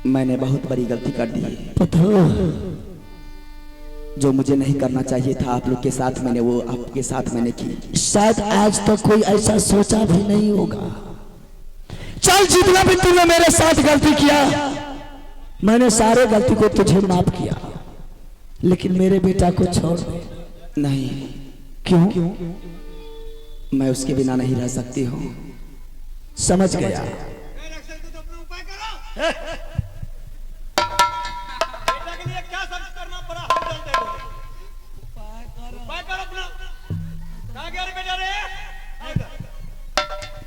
मैंने बहुत बड़ी गलती कर दी है। पता जो मुझे नहीं करना चाहिए था आप लोग के साथ मैंने वो आपके साथ मैंने की। शायद आज तक कोई ऐसा सोचा भी नहीं होगा। चल जितना भी तूने मेरे साथ गलती किया मैंने सारे गलती को तुझे माफ किया, लेकिन मेरे बेटा को छोड़ दे। नहीं। क्यों? मैं उसके बिना नहीं रह सकती हूँ। समझ गया।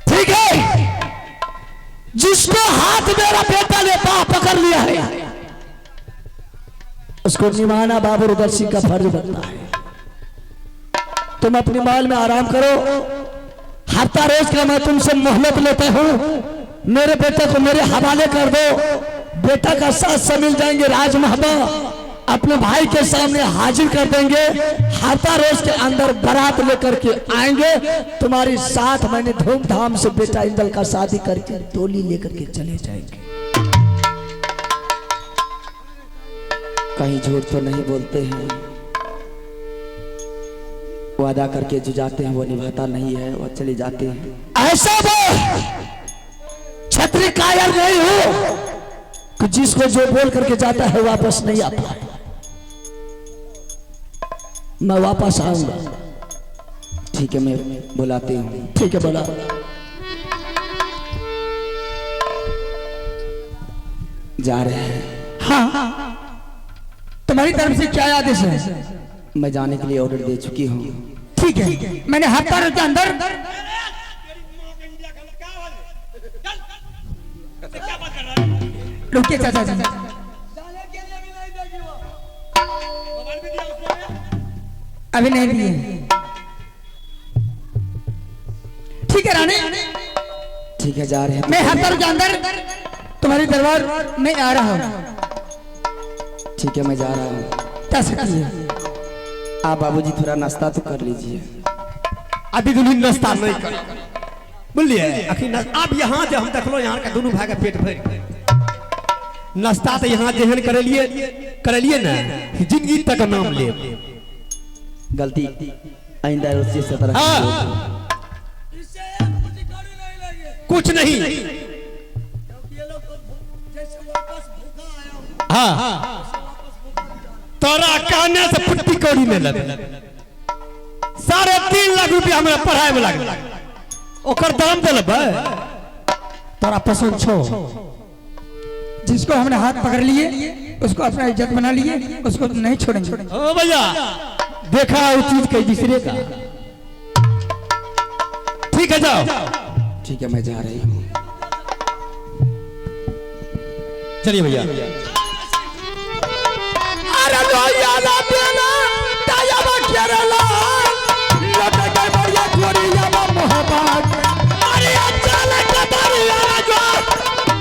ठीक है, जिसको हाथ मेरा बेटा ने पकड़ लिया है उसको निभाना बाबूरदर्शी का फर्ज बनता है। तुम अपनी माल में आराम करो। हफ्ता रोज का मैं तुमसे मोहलत लेता हूँ। मेरे बेटे को मेरे हवाले कर दो। बेटा का साथ से मिल जाएंगे राजमहबा, अपने भाई के सामने हाजिर कर देंगे। हफ्ता रोज के अंदर बारात लेकर के आएंगे। तुम्हारी साथ मैंने धूमधाम से बेटा इंदल का शादी करके डोली लेकर के चले जाएंगे। कहीं झूठ तो नहीं बोलते हैं? वादा करके जो जाते हैं वो निभाता नहीं है, वो चले जाते हैं। ऐसा वो छत्री कायर नहीं हो कि जिसको जो बोल करके जाता है वापस नहीं आता है। मैं वापस आऊंगा। ठीक है, मैं बुलाती हूँ। ठीक है, बोला। जा रहे हैं। हाँ, तुम्हारी तरफ से क्या आदेश है? मैं जाने के लिए ऑर्डर दे चुकी हूँ। ठीक है, मैंने हफ्ता रोज के अंदर रुकिए चाचा जी, अभी नहीं दिए। ठीक है रानी, ठीक है, जा रहे हैं। मैं हफ्ता रोज के अंदर तुम्हारे दरबार में आ रहा हूँ। ठीक है, मैं जा रहा हूँ। क्या सकती है? आप बाबूजी थोड़ा नाश्ता तो कर लीजिए। अभी दुल्हन नाश्ता नहीं कर बोलिए। आखिर अब यहाँ जो हम देखलो यहाँ का दोनों भाई का पेट भर नाश्ता तो यहाँ जेहन कर लिए ना जिंदगी तक नाम ले। गलती आइंदा उससे सतर्क कुछ नहीं। हाँ, तोरा कहने से पुट्टी कौड़ी में लगे 3.5 लाख रुपया हमारा पढ़ाई में लगे। ओकर दाम दिल तोरा पसंद छो। जिसको हमने हाथ पकड़ लिए उसको अपना इज्जत बना लिए, उसको नहीं छोड़ेंगे। ओ भैया देखा वो चीज कई दूसरे का। ठीक है, जाओ। ठीक है, मैं जा रही हूँ। चलिए भैया। अरे लोया ना देना ताया बा केरला लटे के बढ़िया कोरिया बा मोहब्बत। अरे चल के बढ़िया जो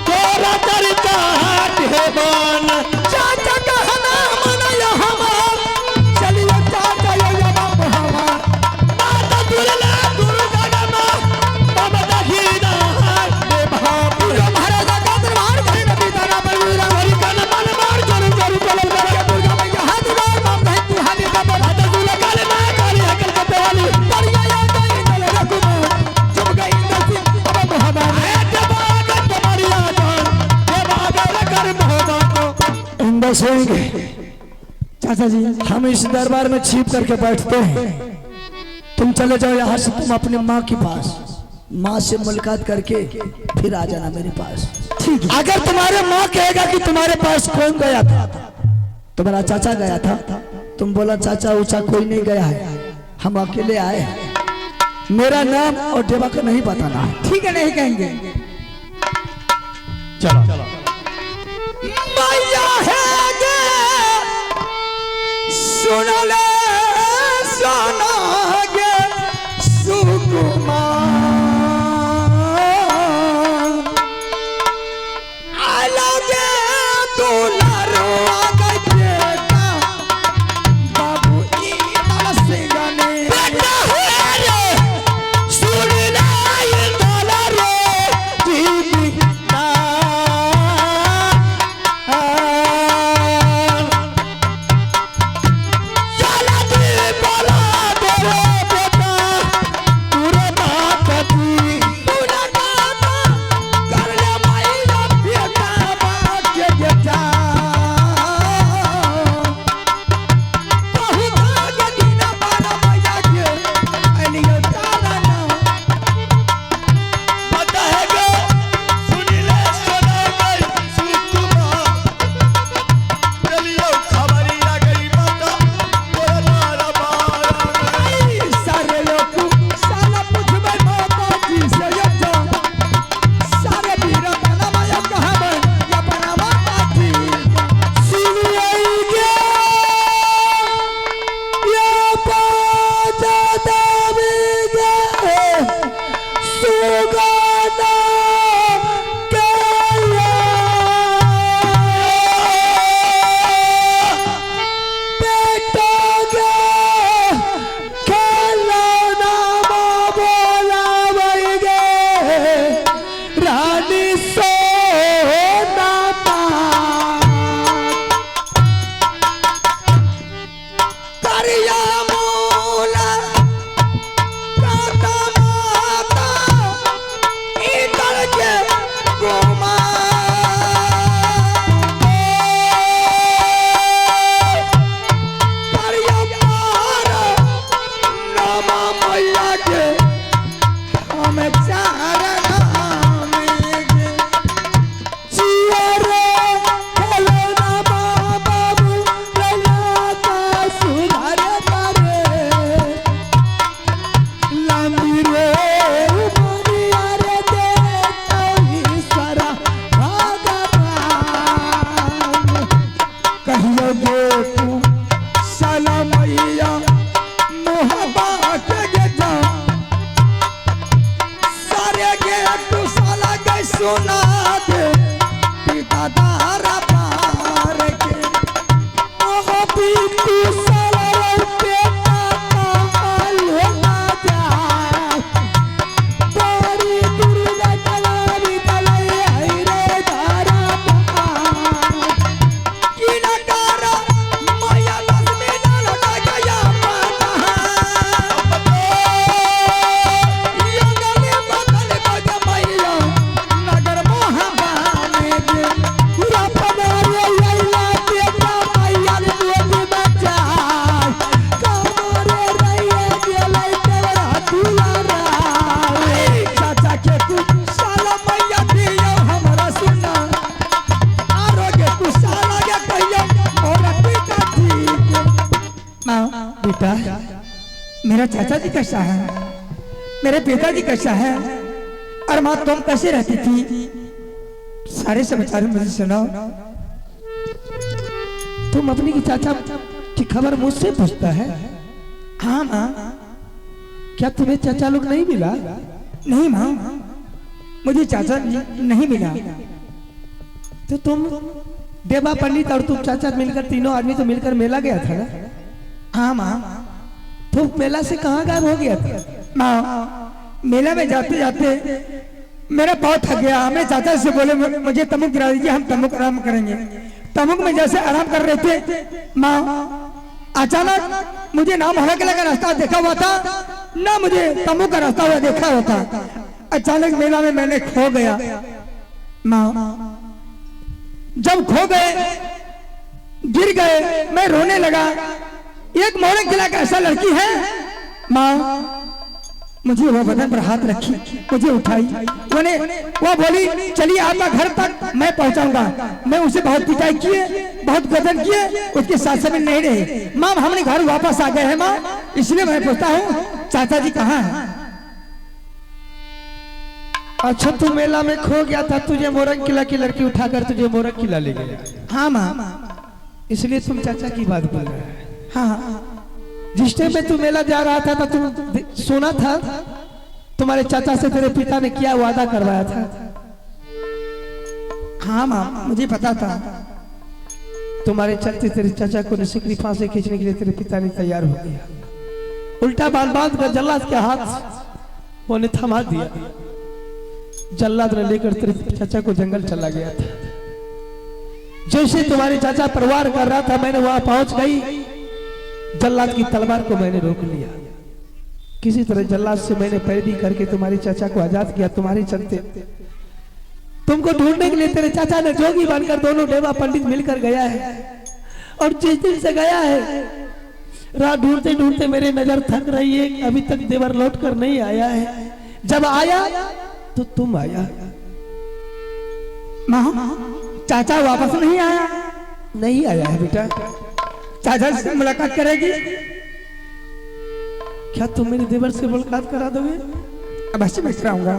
तोरा तरीका हाथ है बन चाचा कहना मन या हमार चलिए चाचा या बा मोहब्बत। माता दुर्ला दुर्गा नमा बाबा दहीना दे बाबू महाराज का दरबार में नबी तारा बलवीरा हरि का मन मार जरूर जरूर चल चाचा जी। हम इस दरबार में छिप करके बैठते हैं। तुम चले जाओ यहाँ से, तुम अपनी माँ के पास, माँ से मुलाकात करके फिर आ जाना मेरे पास। ठीक है। अगर तुम्हारे माँ कहेगा कि तुम्हारे पास कौन गया था, तुम्हारा चाचा गया था, तुम बोला चाचा ऊंचा कोई नहीं गया है, हम अकेले आए हैं, मेरा नाम और देवा को नहीं बताना है। ठीक है, नहीं कहेंगे। चलो मैया है सुन ले सुना गे सुकुमार अलगे दुलारो बेटा बाबू इंदल सिंह ने बेटा है रे सुन ले दुलारो दीदी के पिता दारा पार के ओह पीतू साला बेटा काल ना जा तारी दुर्गा कलावी तले हैरे धारा की नकारा माया लक्ष्मी न लगा गया माता यंगले बदल को मैया नगर मोहबाने के पूरा पदारे लैला बेटा मैया गोदी बच्चा कमरे रहिए गेलै तेरा दुलारा चाचा के तू साला मैया दियो हमरा सुना आरोग्य तू साला के कहियो और पिता ठीक मां बेटा मेरा चाचा जी कैसा है मेरे पिताजी कैसा है और माँ तुम कैसे रहती थी सारे समाचार मुझे सुनाओ तुम अपनी की चाचा की खबर मुझसे पूछता है? हाँ माँ क्या तुम्हें चाचा लोग नहीं मिला? नहीं माँ मुझे चाचा नहीं मिला तो तुम देवा पंडित और तुम चाचा मिलकर तीनों आदमी तो मिलकर मेला गया था ना? हाँ माँ तो मेला से कहाँ गायब हो गया था? माँ मेला में जाते जाते मेरा पाँव थक गया हमें चाचा से बोले मुझे तमुक गिरा दीजिए हम तमुक आराम करेंगे तमुक में जैसे आराम कर रहे थे माँ अचानक मुझे ना मोहल्ला का रास्ता देखा हुआ था ना मुझे तमुक का रास्ता हुआ देखा हुआ था अचानक मेला में मैंने खो गया माँ जब खो गए गिर गए मैं रोने लगा एक मोहल्ले किला का ऐसा लड़की है माँ मुझे वो बदन पर हाथ रखी मुझे उठाई वो बोली चलिए आपका घर तक मैं पहुंचाऊंगा मैं उसे बहुत पिटाई किए बहुत गदन किए उसके साथ समय नहीं रहे माँ हमने घर वापस आ गए हैं माँ इसलिए मैं पूछता हूँ चाचा जी कहाँ हैं? अच्छा तू मेला में खो गया था तुझे मोरंग किला की लड़की उठाकर तुझे मोरंग किला ले गया? हाँ माँ इसलिए तुम चाचा की बात बोल रहे हैं? हाँ जिस टाइम में तू मेला जा रहा था तो तुम सुना था तुम्हारे चाचा से तेरे पिता ने क्या वादा करवाया था? हाँ माँ मुझे पता था तुम्हारे चलते तेरे चाचा को निशिकरी फांसी खींचने के लिए तेरे पिता ने तैयार हो गया उल्टा बांध कर जल्लाद के हाथ उन्हें थमा दिया जल्लाद ने लेकर तेरे चाचा को जंगल चला गया था जैसे तुम्हारे चाचा परिवार कर रहा था मैंने वहां पहुंच गई जल्लाद की तलवार को मैंने रोक लिया किसी तरह जल्लाद से मैंने पैरवी करके तुम्हारे चाचा को आजाद किया तुम्हारे चलते तुमको ढूंढने के लिए तेरे चाचा ने जोगी बनकर दोनों देवा पंडित मिलकर गया है और जिस दिन से गया है राह ढूंढते ढूंढते मेरी नजर थक रही है अभी तक देवर लौट कर नहीं आया है जब आया तो तुम आया माँ चाचा वापस नहीं आया नहीं आया है बेटा चाचा से मुलाकात करेगी क्या तुम मेरे देवर से मुलाकात करा दोगे? अवश्य मैं कराऊंगा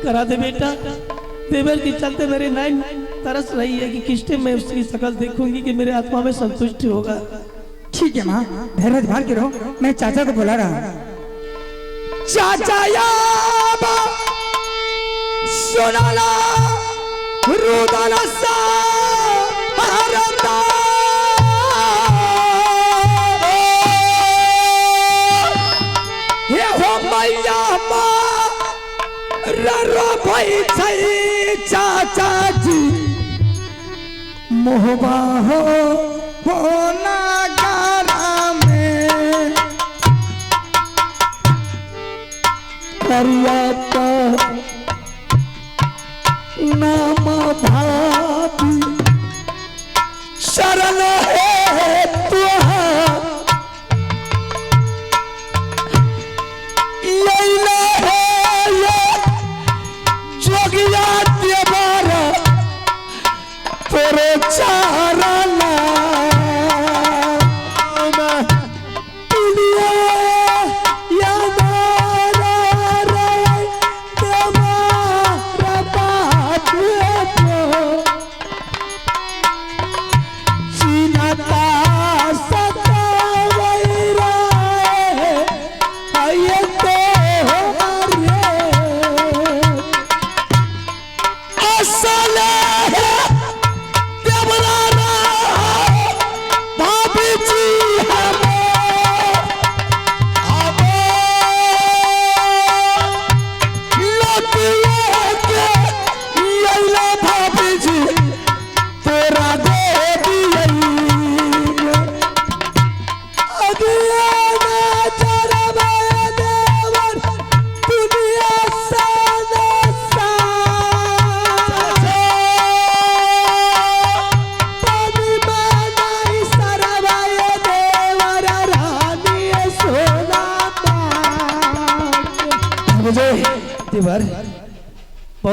करा दे बेटा देवर के चलते मेरे नैन तरस रही है कि किस टाइम मैं उसकी शक्ल देखूंगी कि मेरे आत्मा में संतुष्टि होगा। ठीक है माँ धैर्य धार के रहो मैं चाचा को बुला रहा हूँ चाचा सुनाला रुदला सा चाचा जी मोहबा होना गारा में करिया नाम भाभी शरण है तुहार लैला है जोगिया देवारा तोरे चारा Sale!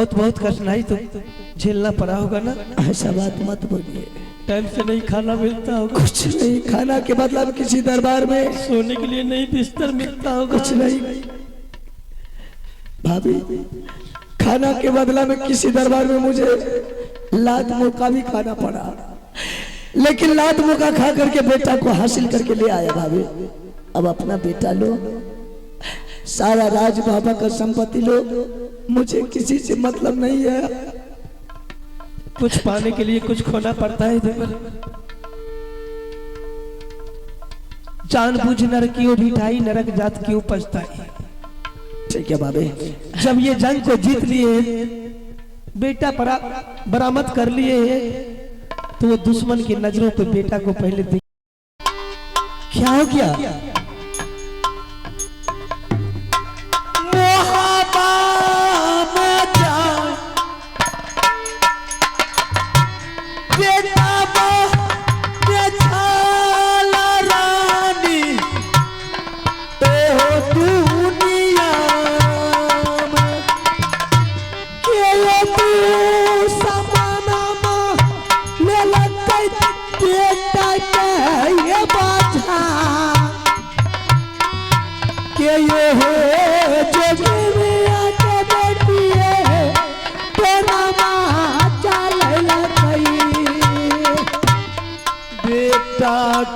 बहुत बहुत कठिनाई तो झेलना पड़ा होगा ना। ऐसा बात मत बोलिए, टाइम से नहीं खाना मिलता होगा, कुछ नहीं। खाना के बदला में किसी दरबार में सोने के लिए नहीं बिस्तर मिलता होगा, कुछ नहीं। भाभी, खाना के बदला में किसी दरबार में मुझे लात मुका भी खाना पड़ा, लेकिन लात मुका खा करके बेटा को हासिल करके ले आया। भाभी, अब अपना बेटा लो, सारा राज बाबा का संपत्ति लो, मुझे किसी से मतलब नहीं है। कुछ पाने के लिए कुछ खोना पड़ता है देवर। जानबूझ नर क्यों ढिठाई, नरक जात क्यों पछताई। ठीक है भाभी, जब ये जंग को जीत लिए, बेटा बरामद कर लिए, तो वो दुश्मन की नजरों पे बेटा को पहले देख। क्या हो गया?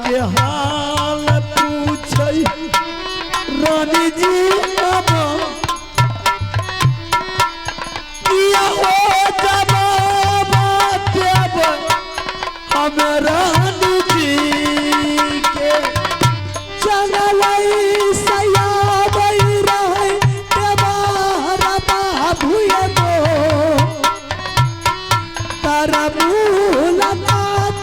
के हाल पूछै रानी जी किया हो जवाब देब हम रानी जी के। चललै सयाबै रहे देवारा बाबुए मो तारा मुलाकात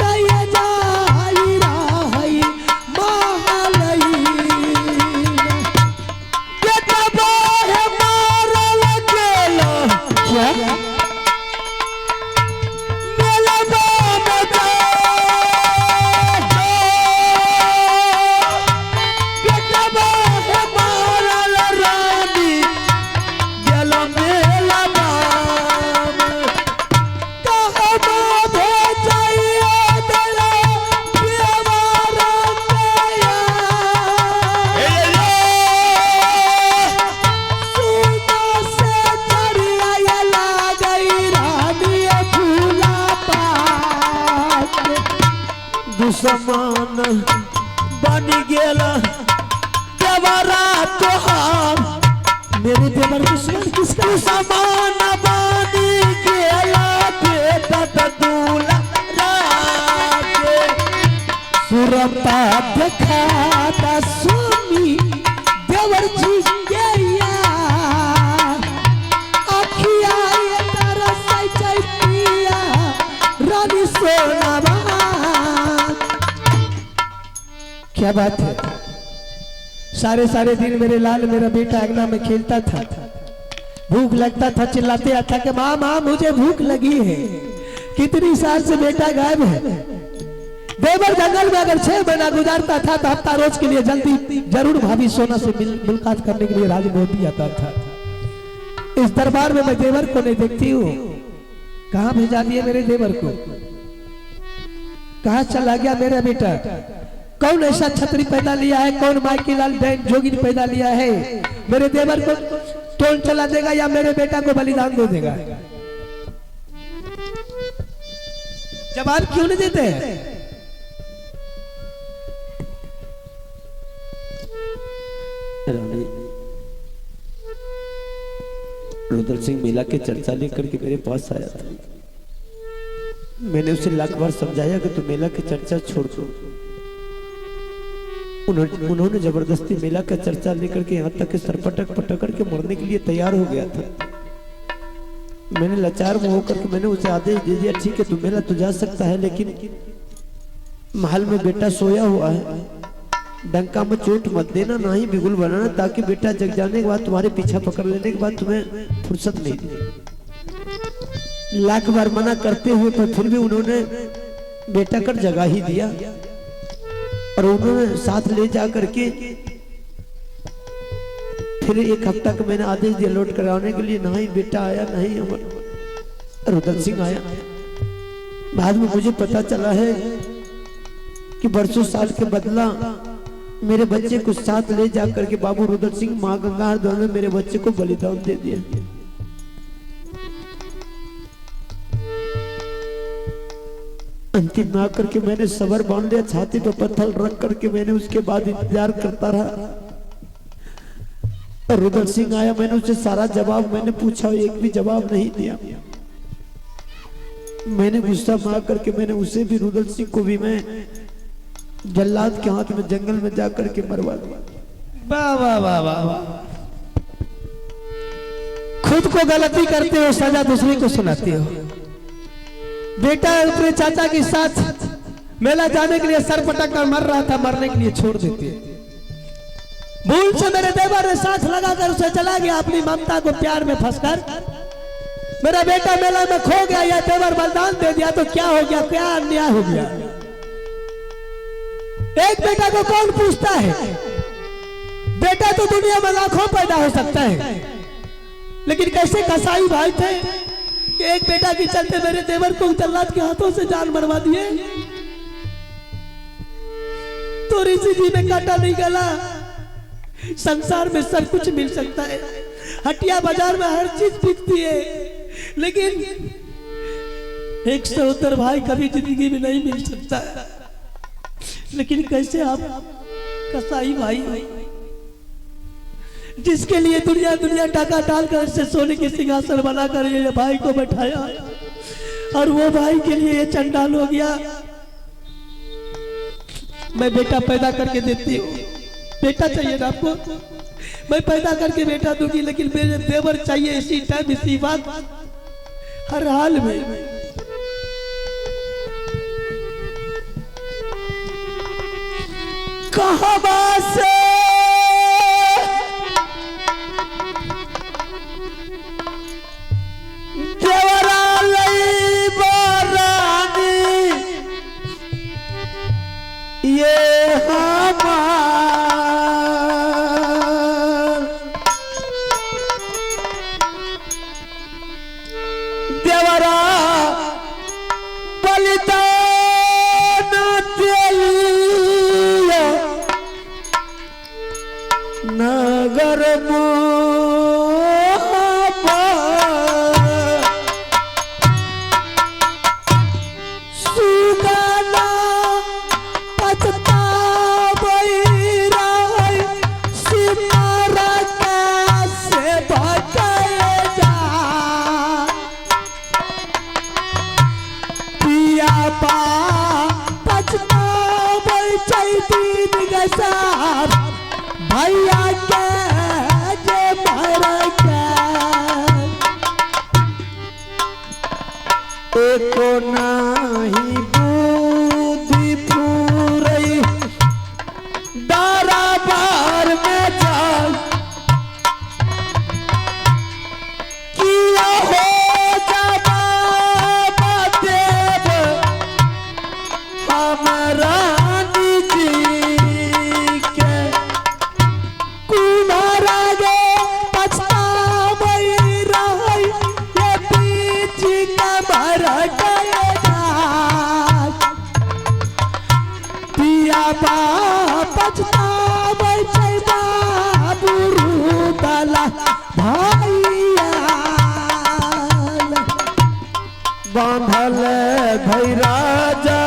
दुश्मन बन गेला देवरा तोहार। मेरे देवर दुश्मन किसका? दुश्मन बन गेला बेटा दूल्हा राजे। सुरता दिखाता स्वामी देवर जी गया, अखिया ये तरस पिया रानी सोना। क्या बात है? सारे सारे दिन मेरे लाल मेरा बेटा अंगना में खेलता था, भूख लगता था चिल्लाते आता कि माँ माँ मुझे भूख लगी है। कितनी साल से बेटा गायब है। देवर जंगल में अगर 6 महीना गुजारता था तो हफ्ता रोज के लिए जल्दी जरूर भाभी सोना से मुलाकात करने के लिए राजमोहती आता था। इस दरबार में मैं देवर को नहीं देखती हूँ। कहाँ भेजा दिए मेरे देवर को? कहाँ चला गया मेरा बेटा? कौन ऐसा छतरी पैदा लिया है, कौन माइकी लाल जोगिन पैदा लिया है? मेरे देवर को टोल चला देगा या मेरे बेटा को बलिदान दे देगा? जवाब क्यों नहीं देते हैं? रानी, रुद्र सिंह मेला के चर्चा लेकर के मेरे पास आया था। मैंने उसे लाख बार समझाया कि तू मेला की चर्चा छोड़ दो। उन्होंने जबरदस्ती मेला का चर्चा लेकर के यहाँ तक सर पटक करके मरने के लिए तैयार हो गया था। मैंने लाचार में होकर के मैंने उसे आदेश दे दिया, ठीक है तू मेला तो जा सकता है, लेकिन महल में बेटा सोया हुआ है, डंका में चोट मत देना, ना ही बिगुल बनाना, ताकि बेटा जग जाने के बाद तुम्हारे पीछा पकड़ लेने के बाद तुम्हें फुर्सत नहीं दी। लाख बार मना करते हुए पर फिर भी उन्होंने बेटा कर जगा ही दिया और उन्होंने साथ ले जा करके फिर 1 हफ्ता का मैंने आदेश दिया लौट कर आने के लिए। ना ही बेटा आया, ना ही रुदन सिंह आया। बाद में मुझे पता चला है कि बरसों साल के बदला मेरे बच्चे को साथ ले जाकर के बाबू रुदन सिंह मां गंगा द्वारा में मेरे बच्चे को बलिदान दे दिया। अंतिम में आकर के मैंने सबर बांध लिया, छाती पर पत्थर रख करके मैंने उसके बाद इंतजार करता रहा। रुदन सिंह आया, मैंने उससे सारा जवाब मैंने पूछा, एक भी जवाब नहीं दिया। मैंने गुस्सा मार करके मैंने उसे भी, रुदन सिंह को भी मैं जल्लाद के हाथ में जंगल में जाकर के मरवा दिया। वाह वाह वाह वाह वाह। खुद को गलती करते हो, सजा दूसरे को सुनाते हो। बेटा अपने चाचा के साथ मेला जाने के लिए सर पटक कर मर रहा था, मरने के लिए छोड़ देते। भूल से मेरे देवर ने साथ लगाकर उसे चला गया, अपनी ममता को प्यार में फंसकर। मेरा बेटा मेला में खो गया, या देवर बलिदान दे दिया तो क्या हो गया, क्या अन्याय हो गया। एक बेटा को कौन पूछता है? बेटा तो दुनिया में लाखों पैदा हो सकता है, लेकिन कैसे कसाई भाई थे कि एक बेटा के चलते मेरे देवर को जल्लाद के हाथों से जान मरवा दिए। तो ऋषि जी ने काटा नहीं गला। संसार में सब कुछ मिल सकता है, हटिया बाजार में हर चीज बिकती है, लेकिन एक सहोदर भाई कभी जिंदगी में नहीं मिल सकता है। लेकिन कैसे आप कसाई भाई, जिसके लिए दुनिया दुनिया टाका डालकर से सोने के सिंहासन बनाकर ये भाई को बैठाया, और वो भाई के लिए ये चंडाल हो गया। मैं बेटा पैदा करके देती हूँ, बेटा चाहिए ना आपको, मैं पैदा करके बेटा दूंगी, लेकिन मेरे देवर चाहिए इसी टाइम, इसी बात, हर हाल में। कहां से देवरा लई बारानी, ये देवरा बलिदान दिया नगर सुगाना पछतावई रही, सितारा कैसे भटके जा। पिया पा पछतावई चैती गसार, भैया के जे मर गए। एको नाही बुद्धि पूरई, दारा बार में जाल किया हो जवाब देव हमारा निजी के। कुमारा गे पछतावई रही, ये बीच के मर गए जात। पिया बा पछतावई छै बाबू रुदला भैया, बांधल भई राजा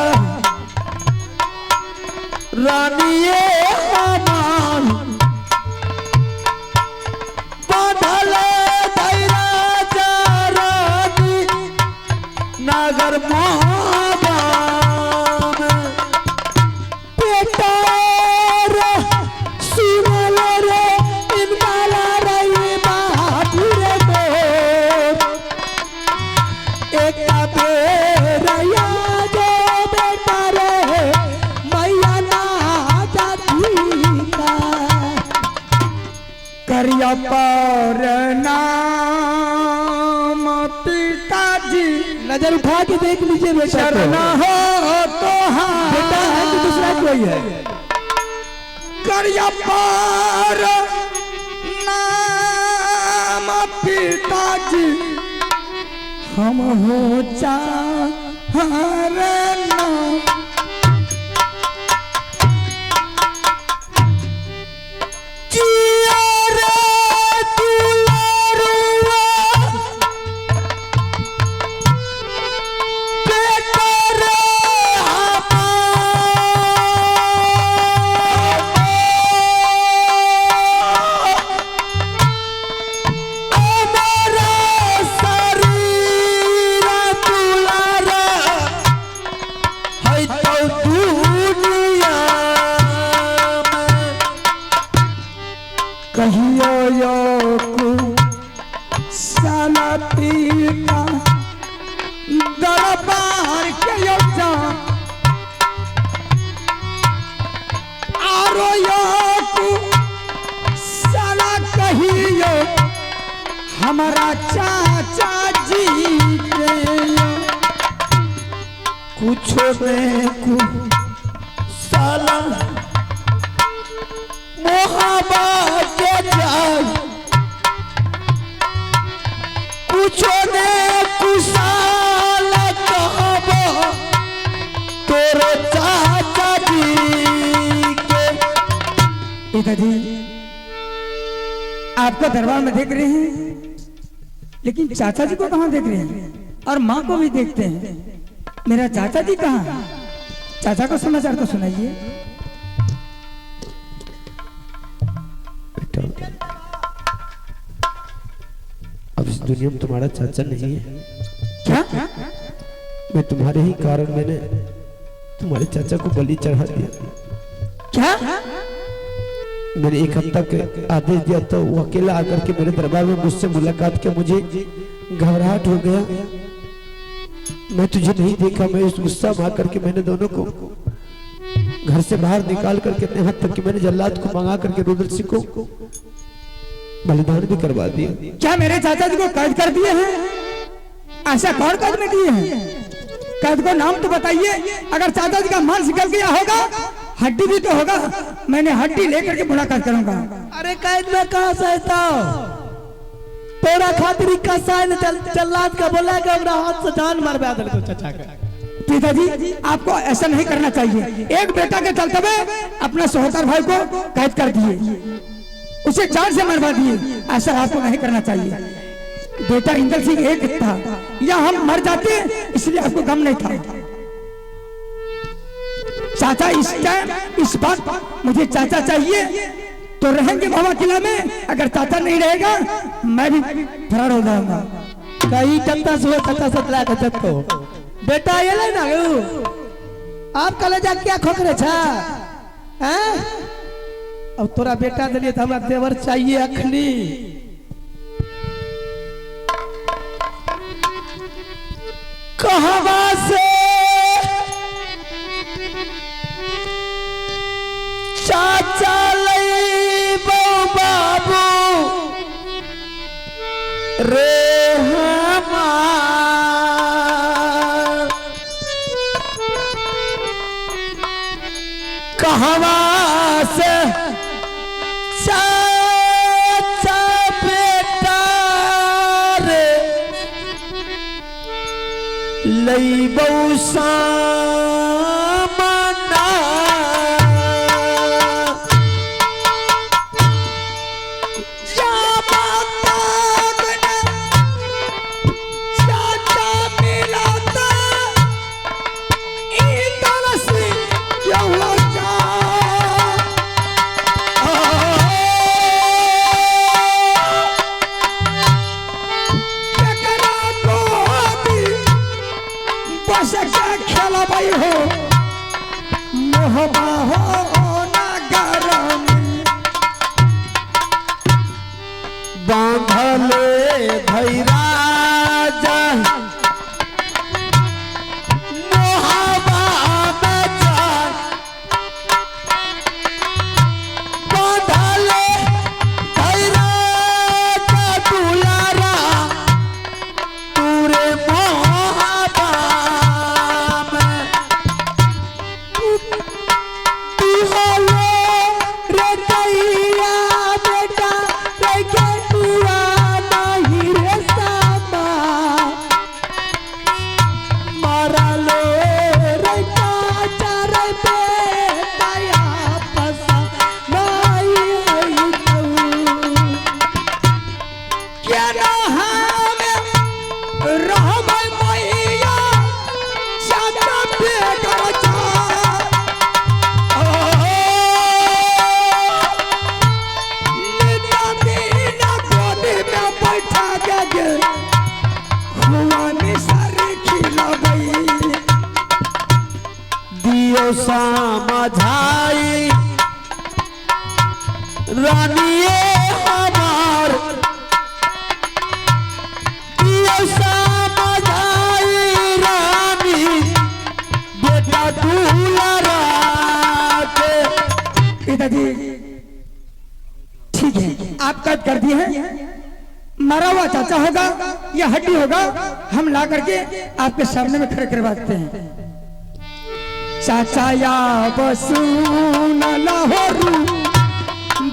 रानिए हमान, बांधल भई राजा रानी नागर महाबान। बेटा रे सुनल रे इनकाला रे बाबू रे मोर, एक बेरया जो बेटा रे मैया ना जाती का। करिया पर नाम पिताजी, नजर उठा के देख लीजिए बेटा, शरणा हो तो हाँ, बेटा है कि दूसरा कोई है। करिया पर नाम पिताजी हम हो चाहरना जिया रे दुलारुआ बेटा रे हमारा शरीर दुलारा है तो दुनिया में कहियो यो को साला पीना दरबार के यो जा आरो यो को साला कहियो हमारा चाचा जी के यो कुछो में को साला मोहब्बत के जाय कुछो ने कुशाल कहबो तोरे चाचा जी के। पिताजी आपको दरबार में देख रहे हैं लेकिन चाचा जी को कहाँ देख रहे हैं और माँ को भी देखते हैं, मेरा चाचा जी कहाँ है? चाचा को समाचार तो सुनाइए। अब इस दुनिया में तुम्हारा चाचा नहीं है। क्या मैं तुम्हारे ही कारण मैंने तुम्हारे चाचा को बलि चढ़ा दिया। क्या मैंने एक हफ्ता के आदेश दिया तो वो अकेला आकर के मेरे दरबार में मुझसे मुलाकात के मुझे घबराहट हो गया। मैं तुझे नहीं देखा, मैं उस गुस्सा में आकर के मैंने दोनों को घर से बाहर निकाल करके इतने हद तक कि मैंने जल्लाद को मंगा करके रुद्र सिंह को बलिदान भी करवा दिया। क्या मेरे चाचा जी को कैद कर दिए हैं? ऐसा कौन कैद में दिए हैं? कैद को नाम तो बताइए। अगर चाचा जी का मांस निकल गया होगा, हड्डी भी तो होगा, मैंने हड्डी लेकर के मुलाकात करूंगा। अरे कैद में कहाँ सहता तोरा खातिर का साइन जल्लाद का बोला कि हमरा हाथ से जान मरवा दे तो चाचा का। पिताजी आपको ऐसा नहीं करना चाहिए। एक बेटा के चलते हुए अपने सहोदर भाई को कैद कर दिए, उसे जान से मरवा दिए। ऐसा आपको नहीं करना चाहिए। बेटा इंदर सिंह एक था, या हम मर जाते इसलिए आपको गम नहीं था। चाचा इस टाइम इस बात मुझे चाचा चाहिए तो रहेंगे बाबा किला में, अगर चाचा नहीं रहेगा मैं भी फरार हो जाऊंगा। कहीं चलता सुबह चलता सतला का को बेटा ये ले ना आप कल जा क्या खोकरे छा हैं? अब तोरा बेटा दिलिए तो हमरा देवर चाहिए अखनी। कहवा से चाचा लईबो बाबू रे हमार कहवा से चाचा बेटा रे लईबो सामना बांधले भैरा जा मोहबा में जान बांधले भैरा जा दुलारा पूरे मोहबा में तू हो रे दैया बेटा रे के समझाई रानिए हमार पियो समझाई रानी बेटा दुलारा के। पिताजी ठीक है, आप कैद कर दिए हैं। मरा हुआ चाचा होगा या हड्डी होगा, हम ला करके आपके सामने में खड़े करवाते हैं। चाचा या बसू न लाहौरू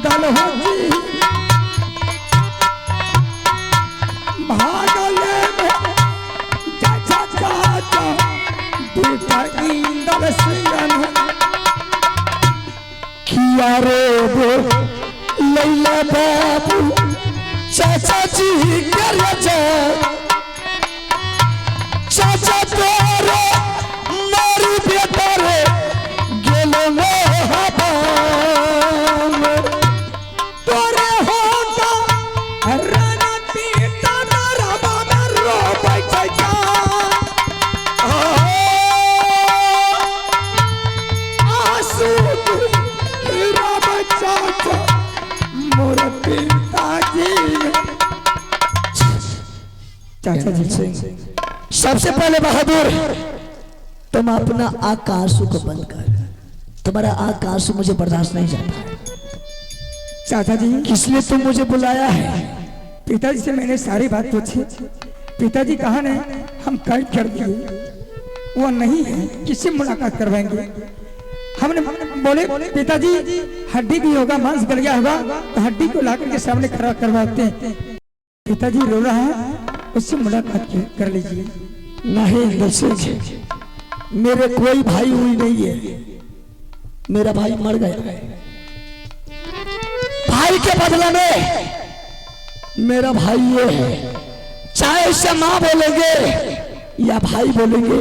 दल हो जी भागले में चाचा चाचा बेटा इंदल सिंह किया रे वो लैला बाबू चाचा जी कर चाचा तोरे मारी बेटा रे गेलो मोहबान तोरे होता राना पीता नरवा में रो बैठे जा आंसू रो बच्चा मोर पिताजी। चाचा जी सबसे पहले बहादुर तुम अपना आकाशु को बंद कर, तुम्हारा आकाशु मुझे बर्दाश्त नहीं जाता है। चाचा जी किस लिए तुम मुझे बुलाया है? पिताजी से मैंने सारी बात पूछी, पिताजी कहा ने हम कैद कर दिए, वो नहीं है, किससे मुलाकात करवाएंगे? हमने बोले पिताजी हड्डी भी होगा, मांस गल गया होगा तो हड्डी को लाकर के सामने खड़ा करवाते हैं। पिताजी रो रहा है, उससे मुलाकात कर लीजिए। नहीं दर्शक, मेरे कोई भाई हुई नहीं है, मेरा भाई मर गया है। भाई के बदले में मेरा भाई ये है, चाहे इसे माँ बोलेंगे या भाई बोलेंगे,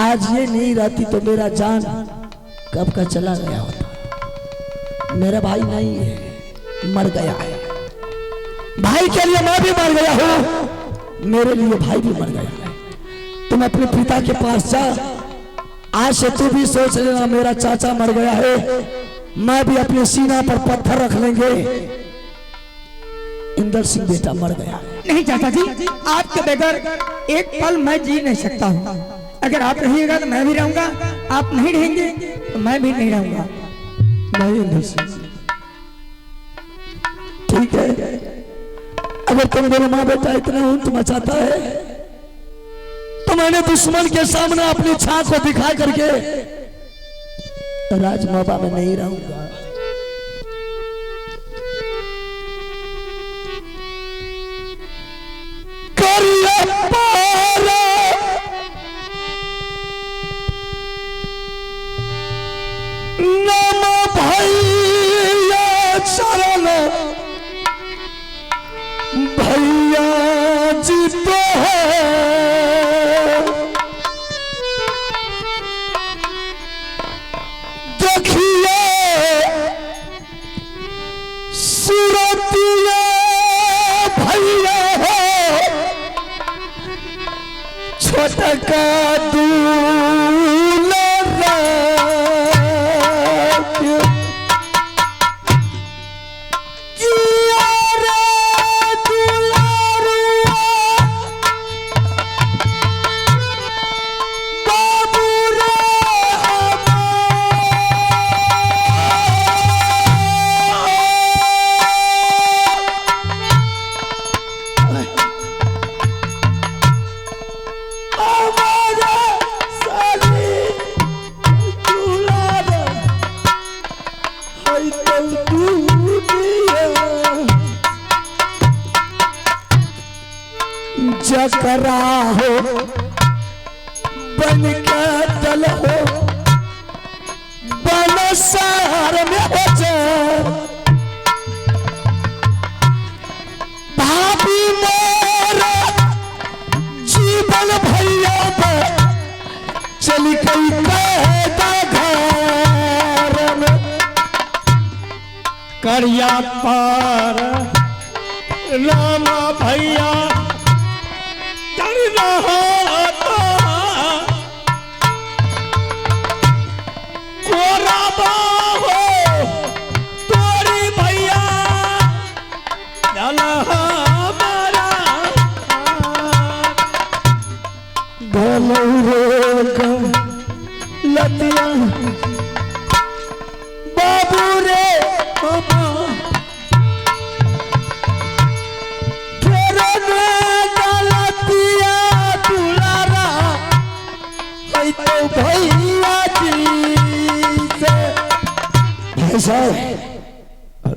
आज ये नहीं रहती तो मेरा जान कब का चला गया होता। मेरा भाई नहीं है, मर गया है। भाई के लिए मैं भी मर गया हूँ, मेरे लिए भाई भी मर गया है। तुम अपने पिता के पास जा, आज से तू भी सोच लेना मेरा चाचा मर गया है, मैं भी अपने सीना पर पत्थर रख लेंगे, इंदर सिंह बेटा मर गया। नहीं चाचा जी, आपके बगैर एक पल मैं जी नहीं सकता हूँ। अगर आप रहिएगा तो मैं भी रहूंगा, आप नहीं रहेंगे तो मैं भी नहीं रहूंगा। नहीं इंदर सिंह, ठीक है, अगर तुम दोनों माँ बेटा इतना ऊंट मचाता है तो मैंने दुश्मन के सामने अपनी छाछ को दिखा करके राजमाबा में नहीं रहूंगा। नम भैया चरण भैया जी तो है, देखिए सूरतिया भैया हो, छोटा का दूल्हा जकरा हो बन के दल हो, बन शहर में हो जाए, भाभी मेरा जीवन भैया पर चली गई कैदा घर में, करिया पार रामा भैया मैं तो भैया जी से। भाई साहब,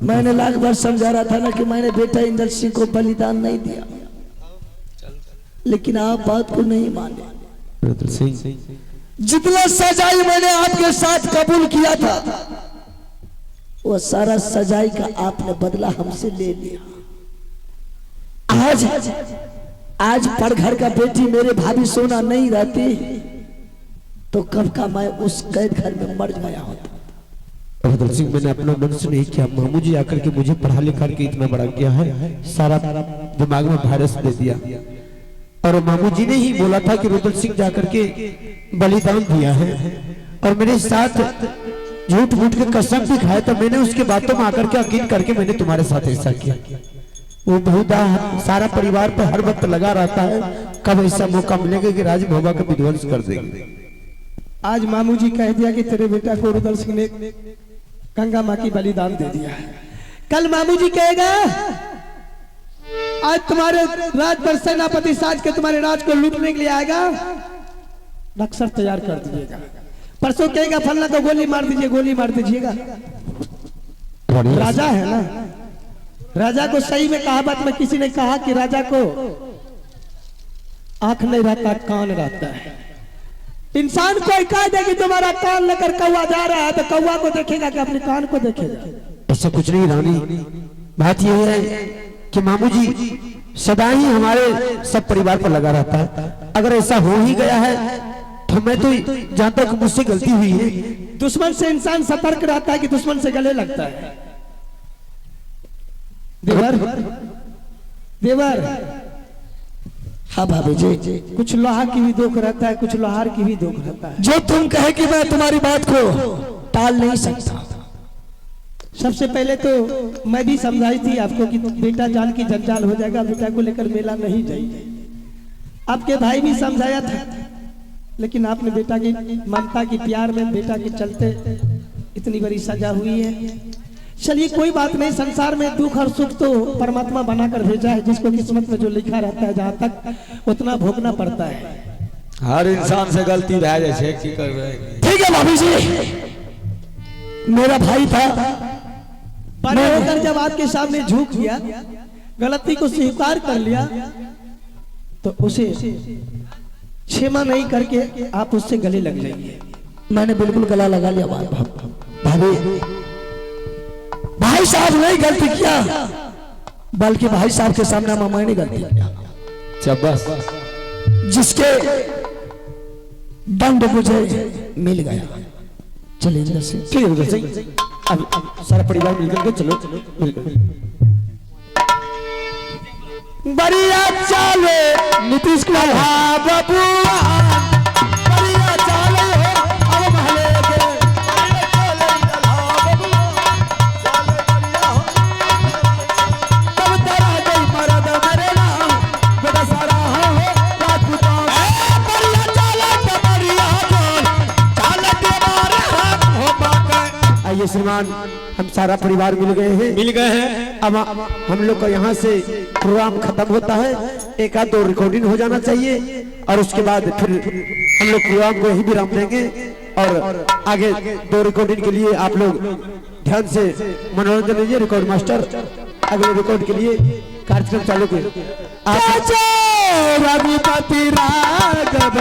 मैंने लाख बार समझा रहा था ना कि मैंने बेटा इंदर सिंह को बलिदान नहीं दिया, लेकिन आप बात को नहीं माने। रुद्र सिंह, जितना सजाई मैंने आपके साथ कबूल किया था, वो सारा सजाई का आपने बदला हमसे ले लिया। आज पर घर का बेटी मेरे भाभी सोना नहीं रहती तो कब का मैं उस कैद घर में मर गया होता। रुद्र सिंह, मैंने अपना मन से नहीं किया। मामू जी आकर के मुझे पढ़ा लिखा के इतना बड़ा किया है, सारा दिमाग में वायरस दे दिया। और मामू जी ने ही बोला था कि रुद्र सिंह जाकर के बलिदान दिया है, और मेरे साथ झूठ मूठ के कसम भी खाया, तो मैंने उसके बातों में आकर के यकीन करके मैंने तुम्हारे साथ ऐसा किया। वो बहुत सारा परिवार पर हर वक्त लगा रहता है, कब ऐसा मौका मिलेगा कि राज भोबा का विध्वंस कर देंगे। आज मामू जी कह दिया कि तेरे बेटा को रुद्र सिंह ने गंगा माँ की बलिदान दे दिया। कल मामू जी कहेगा आज तुम्हारे राज पर सेनापति साज के तुम्हारे राज को लूटने के लिए आएगा, नक्सर तैयार कर दीजिएगा। परसों कहेगा फलना को गोली मार दीजिए, गोली मार दीजिएगा। राजा है ना, राजा को सही में कहावत में किसी ने कहा कि राजा को आंख नहीं रहता, कान रहता है। इंसान कोई कह दे कि तुम्हारा कान लेकर कौवा जा रहा है तो कौवा को देखेगा कि अपने कान को देखेगा। ऐसा कुछ नहीं रानी, बात यह है कि मामू जी सदा ही हमारे सब परिवार पर लगा रहता है। अगर ऐसा हो ही गया है तो मैं तो जानता हूं कि मुझसे गलती हुई है। दुश्मन से इंसान सतर्क रहता है कि दुश्मन से गले लगता है। देवर, देवर, हाँ भाभी जी, कुछ लोहा की भी दुख रहता है, कुछ लोहार की भी दुख रहता है। जो तुम कहे कि मैं तुम्हारी बात को टाल नहीं सकता। सबसे पहले तो मैं भी समझाई थी आपको कि बेटा जान की जंजाल हो जाएगा, बेटा को लेकर मेला नहीं जाइए। आपके भाई भी समझाया था, लेकिन आपने बेटा की ममता की प्यार में बेटा के चलते इतनी बड़ी सजा हुई है। चलिए कोई बात नहीं, संसार में दुख और सुख तो परमात्मा बनाकर भेजा है। जिसको किस्मत में जो लिखा रहता है जहाँ तक उतना भोगना पड़ता है। हर इंसान से गलती रह जाए, की करबे। ठीक है भाभी जी, मेरा भाई था, बड़े होकर जब आपके सामने झुक गया, गलती को स्वीकार कर लिया, तो उसे क्षमा नहीं करके आप उससे गले लग जाएंगे। मैंने बिल्कुल गला लगा लिया। भाभी, भाई साहब नहीं गलती किया, बल्कि भाई साहब के सामने मैंने गलती किया। बस जिसके दंड मुझे मिल गया। चलिए इंदर सिंह, ठीक है रुद्र सिंह, अब सारा परिवार मिलकर के चलो, मिलकर बढ़िया चाले नीतीश कुमार बबुआ, बढ़िया चाले अब महले के तब तेरा गई मरद मेरे नाम बेटा सारा हो राजपूता। बढ़िया चाले के बढ़िया चाले के मारे हो बाके। आइए श्रीमान, हम सारा परिवार मिल गए हैं। अब हम लोग का यहाँ से प्रोग्राम खत्म होता है, एक आध दो रिकॉर्डिंग हो जाना चाहिए, और उसके बाद फिर हम लोग प्रोग्राम को यही विराम देंगे। और आगे दो रिकॉर्डिंग के लिए आप लोग ध्यान से मनोरंजन लीजिए। रिकॉर्ड मास्टर अगले रिकॉर्ड के लिए कार्यक्रम चालू करें। रघुपति राघव